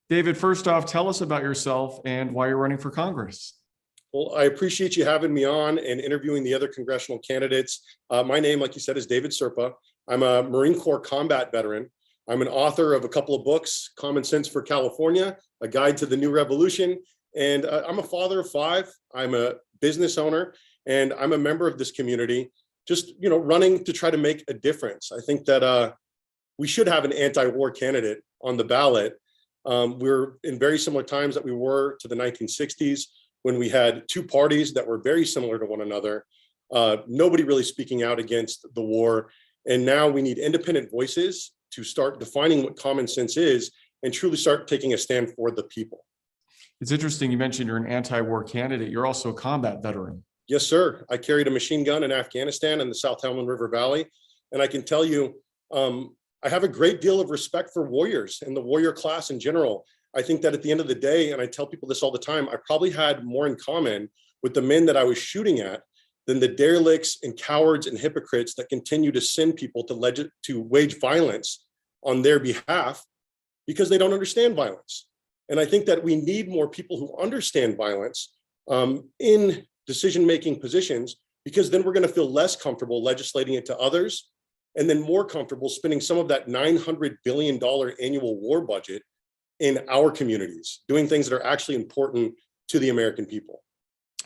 David, first off, tell us about yourself and why you're running for Congress. Well, I appreciate you having me on and interviewing the other congressional candidates. My name, like you said, is David Serpa. I'm a Marine Corps combat veteran. I'm an author of a couple of books, Common Sense for California, A Guide to the New Revolution, and I'm a father of five. I'm a business owner, and I'm a member of this community, just running to try to make a difference. I think that we should have an anti-war candidate on the ballot. We're in very similar times that we were to the 1960s, when we had two parties that were very similar to one another, nobody really speaking out against the war. And now we need independent voices to start defining what common sense is and truly start taking a stand for the people. It's interesting you mentioned you're an anti-war candidate. You're also a combat veteran. Yes, sir. I carried a machine gun in Afghanistan in the South Helmand River Valley. And I can tell you, I have a great deal of respect for warriors and the warrior class in general. I think that at the end of the day, and I tell people this all the time, I probably had more in common with the men that I was shooting at than the derelicts and cowards and hypocrites that continue to send people to wage violence on their behalf because they don't understand violence. And I think that we need more people who understand violence in decision-making positions, because then we're going to feel less comfortable legislating it to others, and then more comfortable spending some of that $900 billion annual war budget in our communities, doing things that are actually important to the American people.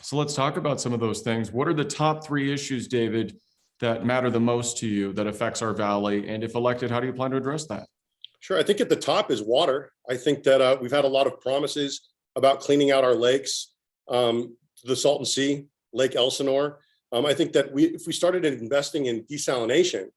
So let's talk about some of those things. What are the top three issues, David, that matter the most to you that affects our valley? And if elected, how do you plan to address that? Sure. I think at the top is water. I think that we've had a lot of promises about cleaning out our lakes, the Salton Sea, Lake Elsinore. I think that if we started investing in desalination,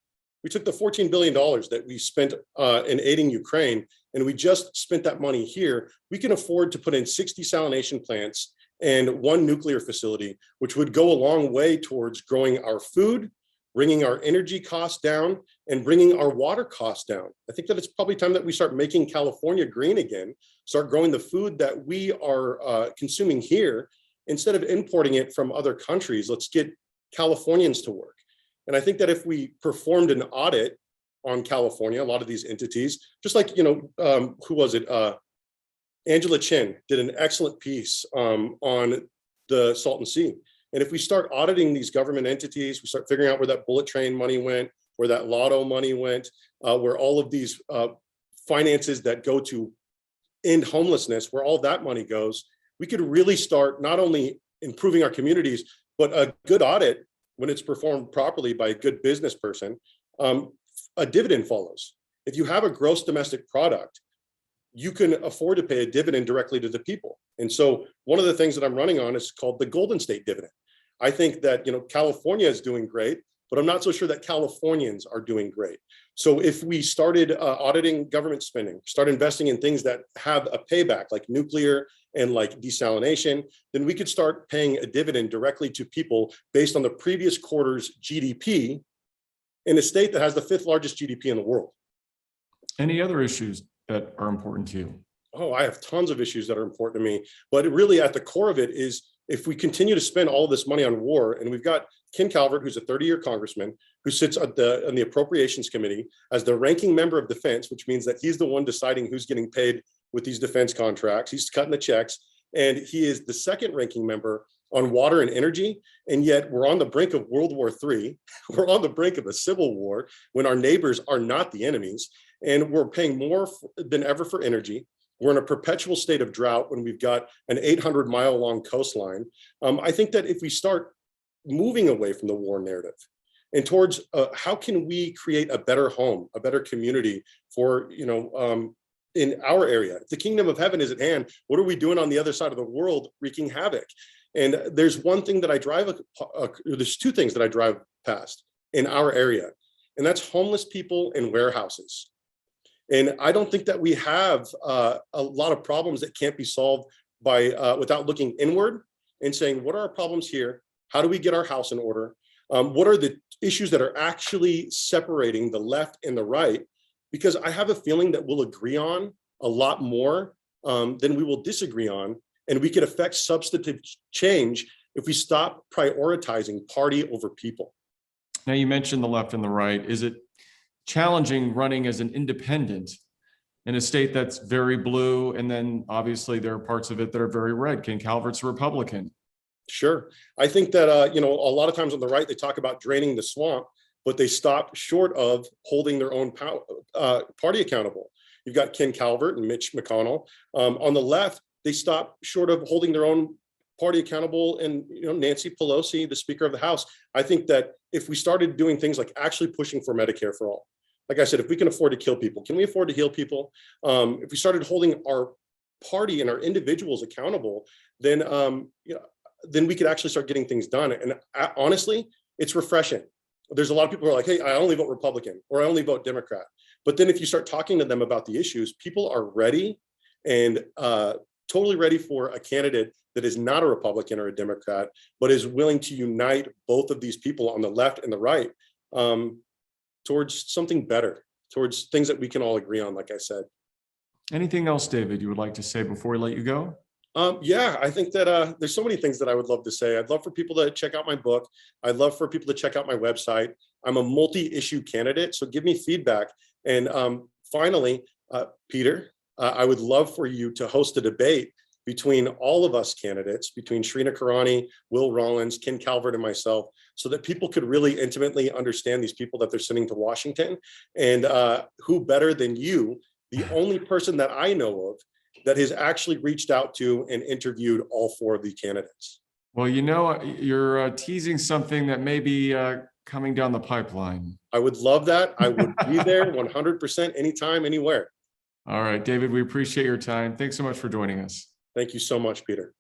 we took the $14 billion that we spent in aiding Ukraine, and we just spent that money here. We can afford to put in 6 desalination plants and 1 nuclear facility, which would go a long way towards growing our food, bringing our energy costs down, and bringing our water costs down. I think that it's probably time that we start making California green again, start growing the food that we are consuming here, instead of importing it from other countries. Let's get Californians to work. And I think that if we performed an audit on California, a lot of these entities, just like, who was it? Angela Chin did an excellent piece on the Salton Sea. And if we start auditing these government entities, we start figuring out where that bullet train money went, where that lotto money went, where all of these finances that go to end homelessness, where all that money goes, we could really start not only improving our communities, but a good audit, when it's performed properly by a good business person, a dividend follows. If you have a gross domestic product, you can afford to pay a dividend directly to the people. And so one of the things that I'm running on is called the Golden State dividend. I think that California is doing great, but I'm not so sure that Californians are doing great. So if we started auditing government spending, start investing in things that have a payback, like nuclear and like desalination, then we could start paying a dividend directly to people based on the previous quarter's GDP in a state that has the 5th largest GDP in the world. Any other issues that are important to you? Oh, I have tons of issues that are important to me, but really at the core of it is, if we continue to spend all of this money on war, and we've got Ken Calvert, who's a 30-year congressman, who sits on the Appropriations Committee as the ranking member of defense, which means that he's the one deciding who's getting paid with these defense contracts. He's cutting the checks, and he is the second ranking member on water and energy. And yet we're on the brink of World War III. We're on the brink of a civil war when our neighbors are not the enemies, and we're paying more than ever for energy. We're in a perpetual state of drought when we've got an 800-mile long coastline. I think that if we start moving away from the war narrative and towards how can we create a better home, a better community for, in our area. The kingdom of heaven is at hand. What are we doing on the other side of the world wreaking havoc? And there's one thing that I drive, there's 2 things that I drive past in our area, and that's homeless people and warehouses. And I don't think that we have a lot of problems that can't be solved by without looking inward and saying, what are our problems here? How do we get our house in order? What are the issues that are actually separating the left and the right? Because I have a feeling that we'll agree on a lot more than we will disagree on. And we could affect substantive change if we stop prioritizing party over people. Now, you mentioned the left and the right. Is it challenging running as an independent in a state that's very blue. And then obviously there are parts of it that are very red. Ken Calvert's a Republican. Sure. I think that, a lot of times on the right, they talk about draining the swamp, but they stop short of holding their own party accountable. You've got Ken Calvert and Mitch McConnell. On the left, they stop short of holding their own party accountable, and Nancy Pelosi, the Speaker of the House. I think that if we started doing things like actually pushing for Medicare for all, like I said, if we can afford to kill people, can we afford to heal people? If we started holding our party and our individuals accountable, then then we could actually start getting things done. And honestly, it's refreshing. There's a lot of people who are like, hey, I only vote Republican or I only vote Democrat. But then if you start talking to them about the issues, people are ready and totally ready for a candidate that is not a Republican or a Democrat, but is willing to unite both of these people on the left and the right towards something better, towards things that we can all agree on, like I said. Anything else, David, you would like to say before we let you go? Yeah, I think that there's so many things that I would love to say. I'd love for people to check out my book. I'd love for people to check out my website. I'm a multi-issue candidate, so give me feedback. And finally, Peter, I would love for you to host a debate between all of us candidates, between Shrina Karani, Will Rollins, Ken Calvert, and myself, so that people could really intimately understand these people that they're sending to Washington. And who better than you, the only person that I know of that has actually reached out to and interviewed all four of the candidates. Well, you're teasing something that may be coming down the pipeline. I would love that. I would be there 100% anytime, anywhere. All right, David, we appreciate your time. Thanks so much for joining us. Thank you so much, Peter.